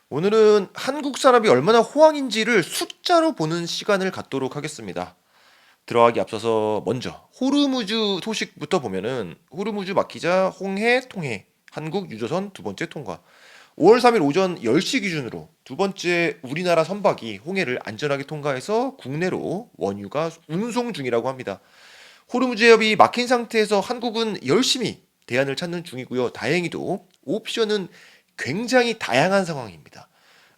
오늘은 한국 산업이 얼마나 호황인지를 숫자로 보는 시간을 갖도록 하겠습니다. 들어가기 앞서서 먼저 호르무즈 소식부터 보면은 호르무즈 막히자 홍해 통해 한국 유조선 두 번째 통과. 5월 3일 오전 10시 기준으로 두 번째 우리나라 선박이 홍해를 안전하게 통과해서 국내로 원유가 운송 중이라고 합니다. 호르무즈 해협이 막힌 상태에서 한국은 열심히 대안을 찾는 중이고요. 다행히도 옵션은 굉장히 다양한 상황입니다.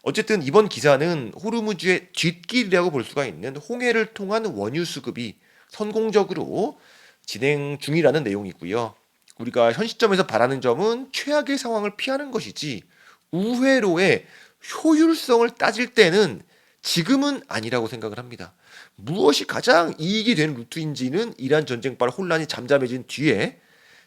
어쨌든 이번 기사는 호르무즈의 뒷길이라고 볼 수가 있는 홍해를 통한 원유 수급이 성공적으로 진행 중이라는 내용이고요. 우리가 현 시점에서 바라는 점은 최악의 상황을 피하는 것이지 우회로의 효율성을 따질 때는 지금은 아니라고 생각을 합니다. 무엇이 가장 이익이 되는 루트인지는 이란 전쟁발 혼란이 잠잠해진 뒤에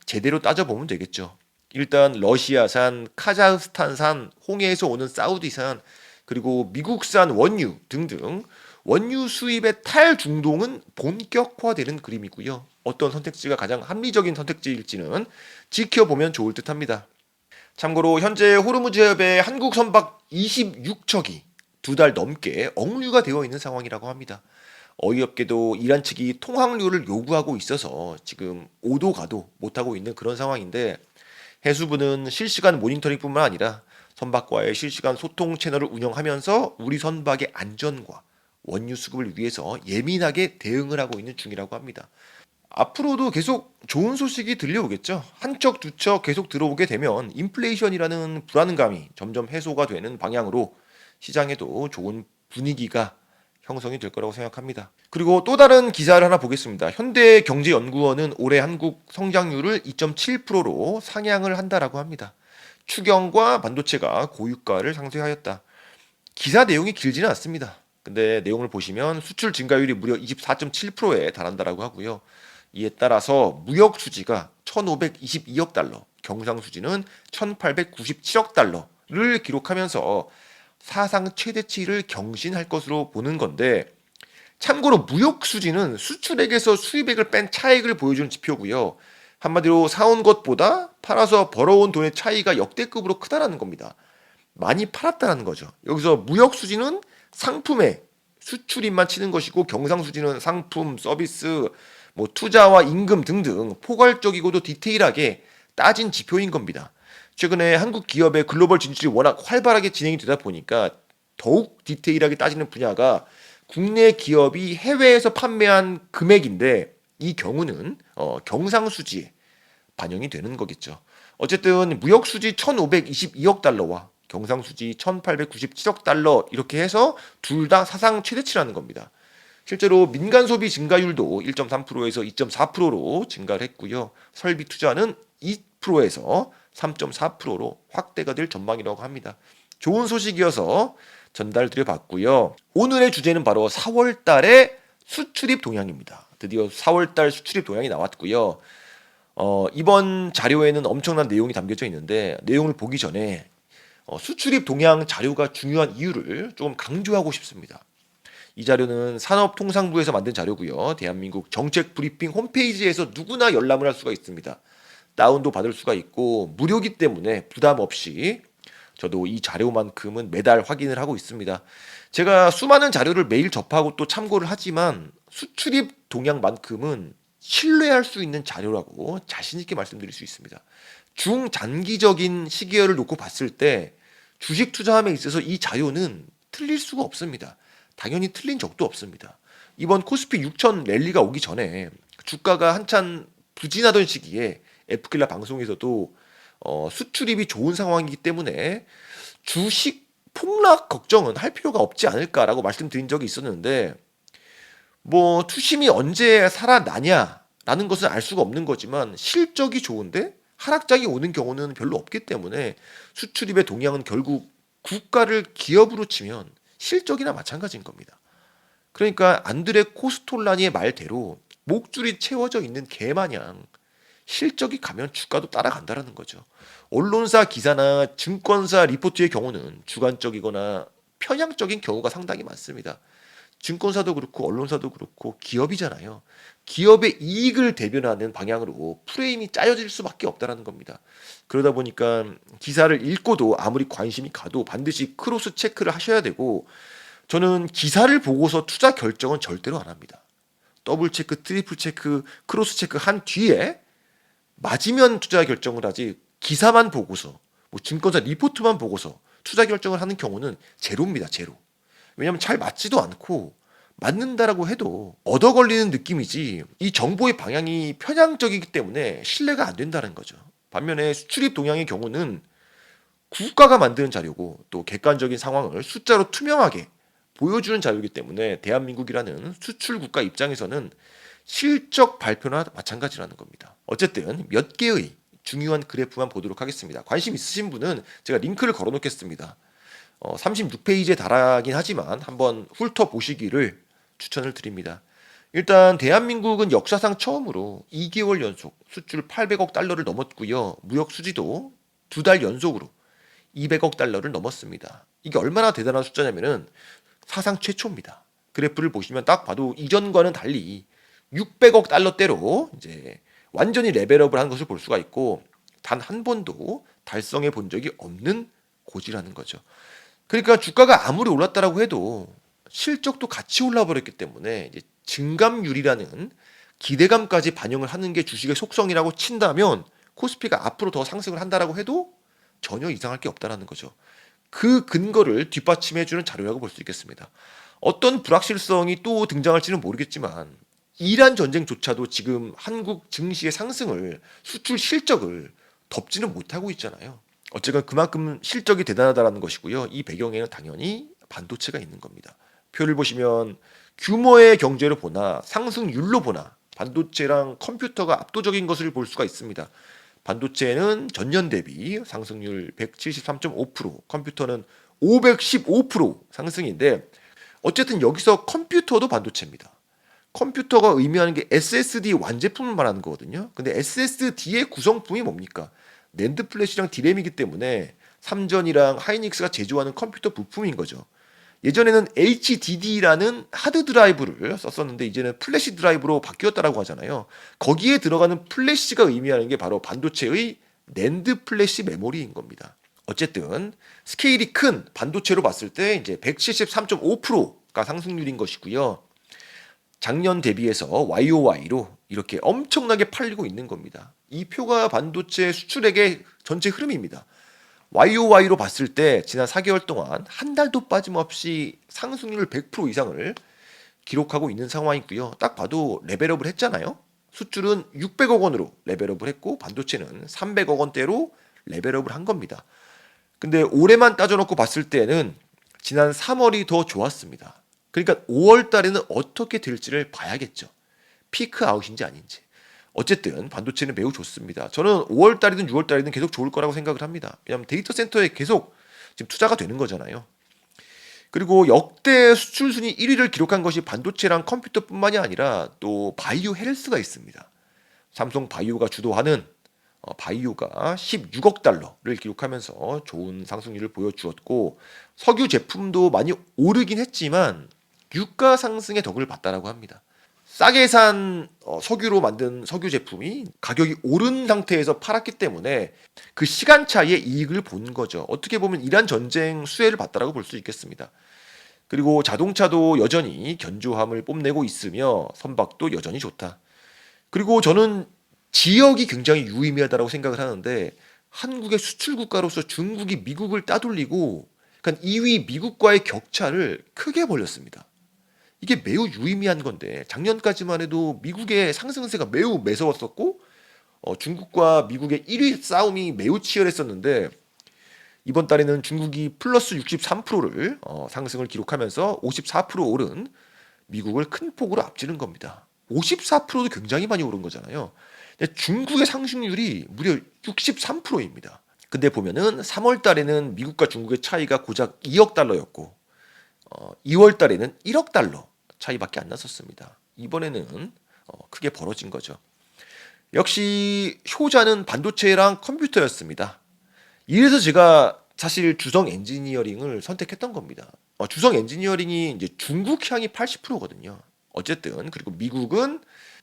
제대로 따져보면 되겠죠. 일단 러시아산, 카자흐스탄산, 홍해에서 오는 사우디산, 그리고 미국산 원유 등등 원유 수입의 탈중동은 본격화되는 그림이고요. 어떤 선택지가 가장 합리적인 선택지일지는 지켜보면 좋을 듯합니다. 참고로 현재 호르무즈 해협에 한국 선박 26척이 두 달 넘게 억류가 되어 있는 상황이라고 합니다. 어이없게도 이란 측이 통항료를 요구하고 있어서 지금 오도 가도 못하고 있는 그런 상황인데 해수부는 실시간 모니터링뿐만 아니라 선박과의 실시간 소통 채널을 운영하면서 우리 선박의 안전과 원유 수급을 위해서 예민하게 대응을 하고 있는 중이라고 합니다. 앞으로도 계속 좋은 소식이 들려오겠죠. 한 척, 두 척 계속 들어오게 되면 인플레이션이라는 불안감이 점점 해소가 되는 방향으로 시장에도 좋은 분위기가 형성이 될 거라고 생각합니다. 그리고 또 다른 기사를 하나 보겠습니다. 현대경제연구원은 올해 한국 성장률을 2.7%로 상향을 한다라고 합니다. 추경과 반도체가 고유가를 상쇄하였다. 기사 내용이 길지는 않습니다. 근데 내용을 보시면 수출 증가율이 무려 24.7%에 달한다라고 하고요. 이에 따라서 무역 수지가 1,522억 달러, 경상 수지는 1,897억 달러를 기록하면서 사상 최대치를 경신할 것으로 보는 건데 참고로 무역 수지는 수출액에서 수입액을 뺀 차익을 보여주는 지표고요. 한마디로 사온 것보다 팔아서 벌어온 돈의 차이가 역대급으로 크다라는 겁니다. 많이 팔았다는 거죠. 여기서 무역 수지는 상품의 수출입만 치는 것이고 경상 수지는 상품, 서비스, 뭐 투자와 임금 등등 포괄적이고도 디테일하게 따진 지표인 겁니다. 최근에 한국 기업의 글로벌 진출이 워낙 활발하게 진행이 되다 보니까 더욱 디테일하게 따지는 분야가 국내 기업이 해외에서 판매한 금액인데 이 경우는 경상수지에 반영이 되는 거겠죠. 어쨌든 무역수지 1,522억 달러와 경상수지 1,897억 달러 이렇게 해서 둘 다 사상 최대치라는 겁니다. 실제로 민간 소비 증가율도 1.3%에서 2.4%로 증가를 했고요. 설비 투자는 2%에서 3.4%로 확대가 될 전망이라고 합니다. 좋은 소식이어서 전달드려 봤고요. 오늘의 주제는 바로 4월 달의 수출입 동향입니다. 드디어 4월 달 수출입 동향이 나왔고요. 이번 자료에는 엄청난 내용이 담겨져 있는데 내용을 보기 전에 수출입 동향 자료가 중요한 이유를 좀 강조하고 싶습니다. 이 자료는 산업통상부에서 만든 자료고요. 대한민국 정책브리핑 홈페이지에서 누구나 열람을 할 수가 있습니다. 다운도 받을 수가 있고 무료기 때문에 부담 없이 저도 이 자료만큼은 매달 확인을 하고 있습니다. 제가 수많은 자료를 매일 접하고 또 참고를 하지만 수출입 동향만큼은 신뢰할 수 있는 자료라고 자신 있게 말씀드릴 수 있습니다. 중장기적인 시기열을 놓고 봤을 때 주식 투자함에 있어서 이 자료는 틀릴 수가 없습니다. 당연히 틀린 적도 없습니다. 이번 코스피 6천 랠리가 오기 전에 주가가 한참 부진하던 시기에 에프킬라 방송에서도 수출입이 좋은 상황이기 때문에 주식 폭락 걱정은 할 필요가 없지 않을까라고 말씀드린 적이 있었는데 뭐 투심이 언제 살아나냐라는 것은 알 수가 없는 거지만 실적이 좋은데 하락장이 오는 경우는 별로 없기 때문에 수출입의 동향은 결국 국가를 기업으로 치면 실적이나 마찬가지인 겁니다. 그러니까 안드레 코스톨라니의 말대로 목줄이 채워져 있는 개 마냥 실적이 가면 주가도 따라간다라는 거죠. 언론사 기사나 증권사 리포트의 경우는 주관적이거나 편향적인 경우가 상당히 많습니다. 증권사도 그렇고 언론사도 그렇고 기업이잖아요. 기업의 이익을 대변하는 방향으로 프레임이 짜여질 수밖에 없다라는 겁니다. 그러다 보니까 기사를 읽고도 아무리 관심이 가도 반드시 크로스 체크를 하셔야 되고, 저는 기사를 보고서 투자 결정은 절대로 안 합니다. 더블 체크, 트리플 체크, 크로스 체크 한 뒤에 맞으면 투자 결정을 하지, 기사만 보고서 뭐 증권사 리포트만 보고서 투자 결정을 하는 경우는 제로입니다. 제로. 왜냐하면 잘 맞지도 않고, 맞는다라고 해도 얻어 걸리는 느낌이지 이 정보의 방향이 편향적이기 때문에 신뢰가 안 된다는 거죠. 반면에 수출입 동향의 경우는 국가가 만드는 자료고 또 객관적인 상황을 숫자로 투명하게 보여주는 자료이기 때문에 대한민국이라는 수출 국가 입장에서는 실적 발표나 마찬가지라는 겁니다. 어쨌든 몇 개의 중요한 그래프만 보도록 하겠습니다. 관심 있으신 분은 제가 링크를 걸어 놓겠습니다. 36페이지에 달하긴 하지만 한번 훑어보시기를 추천을 드립니다. 일단 대한민국은 역사상 처음으로 2개월 연속 수출 800억 달러를 넘었고요. 무역 수지도 2달 연속으로 200억 달러를 넘었습니다. 이게 얼마나 대단한 숫자냐면은 사상 최초입니다. 그래프를 보시면 딱 봐도 이전과는 달리 600억 달러대로 이제 완전히 레벨업을 한 것을 볼 수가 있고, 단 한 번도 달성해 본 적이 없는 고지라는 거죠. 그러니까 주가가 아무리 올랐다라고 해도 실적도 같이 올라버렸기 때문에 이제 증감률이라는 기대감까지 반영을 하는 게 주식의 속성이라고 친다면 코스피가 앞으로 더 상승을 한다라고 해도 전혀 이상할 게 없다라는 거죠. 그 근거를 뒷받침해주는 자료라고 볼 수 있겠습니다. 어떤 불확실성이 또 등장할지는 모르겠지만 이란 전쟁조차도 지금 한국 증시의 상승을, 수출 실적을 덮지는 못하고 있잖아요. 어쨌건 그만큼 실적이 대단하다는 것이고요. 이 배경에는 당연히 반도체가 있는 겁니다. 표를 보시면 규모의 경제로 보나 상승률로 보나 반도체랑 컴퓨터가 압도적인 것을 볼 수가 있습니다. 반도체는 전년 대비 상승률 173.5%, 컴퓨터는 515% 상승인데, 어쨌든 여기서 컴퓨터도 반도체입니다. 컴퓨터가 의미하는 게 SSD 완제품을 말하는 거거든요. 근데 SSD의 구성품이 뭡니까? 낸드 플래시랑 디램이기 때문에 삼전이랑 하이닉스가 제조하는 컴퓨터 부품인 거죠. 예전에는 HDD라는 하드 드라이브를 썼었는데 이제는 플래시 드라이브로 바뀌었다라고 하잖아요. 거기에 들어가는 플래시가 의미하는 게 바로 반도체의 낸드 플래시 메모리인 겁니다. 어쨌든 스케일이 큰 반도체로 봤을 때 이제 173.5%가 상승률인 것이고요. 작년 대비해서 YOY로 이렇게 엄청나게 팔리고 있는 겁니다. 이 표가 반도체 수출액의 전체 흐름입니다. YOY로 봤을 때 지난 4개월 동안 한 달도 빠짐없이 상승률 100% 이상을 기록하고 있는 상황이고요. 딱 봐도 레벨업을 했잖아요. 수출은 600억 원으로 레벨업을 했고 반도체는 300억 원대로 레벨업을 한 겁니다. 근데 올해만 따져놓고 봤을 때는 지난 3월이 더 좋았습니다. 그러니까 5월 달에는 어떻게 될지를 봐야겠죠. 피크 아웃인지 아닌지. 어쨌든 반도체는 매우 좋습니다. 저는 5월 달이든 6월 달이든 계속 좋을 거라고 생각을 합니다. 왜냐하면 데이터 센터에 계속 지금 투자가 되는 거잖아요. 그리고 역대 수출 순위 1위를 기록한 것이 반도체랑 컴퓨터뿐만이 아니라 또 바이오 헬스가 있습니다. 삼성 바이오가 주도하는 바이오가 16억 달러를 기록하면서 좋은 상승률을 보여주었고, 석유 제품도 많이 오르긴 했지만 유가 상승의 덕을 봤다라고 합니다. 싸게 산 석유로 만든 석유 제품이 가격이 오른 상태에서 팔았기 때문에 그 시간 차이에 이익을 본 거죠. 어떻게 보면 이란 전쟁 수혜를 봤다라고 볼 수 있겠습니다. 그리고 자동차도 여전히 견조함을 뽐내고 있으며 선박도 여전히 좋다. 그리고 저는 지역이 굉장히 유의미하다고 생각을 하는데, 한국의 수출 국가로서 중국이 미국을 따돌리고, 그러니까 2위 미국과의 격차를 크게 벌렸습니다. 이게 매우 유의미한 건데, 작년까지만 해도 미국의 상승세가 매우 매서웠었고 중국과 미국의 1위 싸움이 매우 치열했었는데, 이번 달에는 중국이 플러스 63%를 상승을 기록하면서 54% 오른 미국을 큰 폭으로 앞지른 겁니다. 54%도 굉장히 많이 오른 거잖아요. 근데 중국의 상승률이 무려 63%입니다. 근데 보면은 3월 달에는 미국과 중국의 차이가 고작 2억 달러였고 2월 달에는 1억 달러 차이밖에 안 났었습니다. 이번에는 크게 벌어진 거죠. 역시 효자는 반도체랑 컴퓨터였습니다. 이래서 제가 사실 주성 엔지니어링을 선택했던 겁니다. 주성 엔지니어링이 이제 중국 향이 80%거든요. 어쨌든 그리고 미국은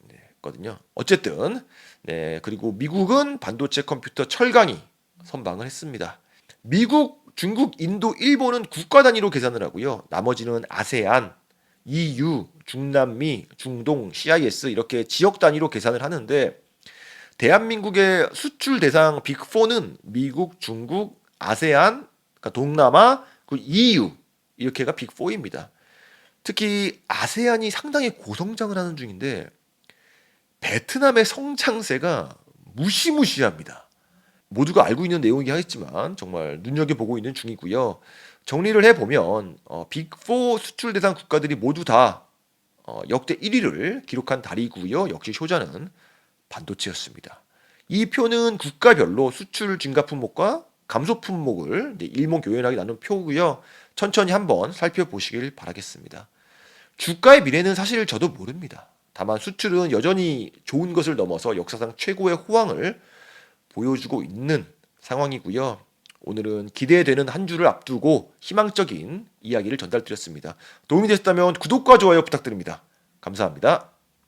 네, 거든요. 어쨌든 네, 그리고 미국은 반도체 컴퓨터 철강이 선방을 했습니다. 미국, 중국, 인도, 일본은 국가 단위로 계산을 하고요. 나머지는 아세안, EU, 중남미, 중동, CIS 이렇게 지역 단위로 계산을 하는데 대한민국의 수출 대상 빅4는 미국, 중국, 아세안, 그러니까 동남아, 그 EU 이렇게가 빅4입니다. 특히 아세안이 상당히 고성장을 하는 중인데 베트남의 성장세가 무시무시합니다. 모두가 알고 있는 내용이긴 하겠지만 정말 눈여겨보고 있는 중이고요. 정리를 해보면 빅4 수출 대상 국가들이 모두 다 역대 1위를 기록한 달이고요. 역시 효자는 반도체였습니다. 이 표는 국가별로 수출 증가 품목과 감소 품목을 일목요연하게 나눈 표고요. 천천히 한번 살펴보시길 바라겠습니다. 주가의 미래는 사실 저도 모릅니다. 다만 수출은 여전히 좋은 것을 넘어서 역사상 최고의 호황을 보여주고 있는 상황이고요. 오늘은 기대되는 한 주를 앞두고 희망적인 이야기를 전달드렸습니다. 도움이 되셨다면 구독과 좋아요 부탁드립니다. 감사합니다.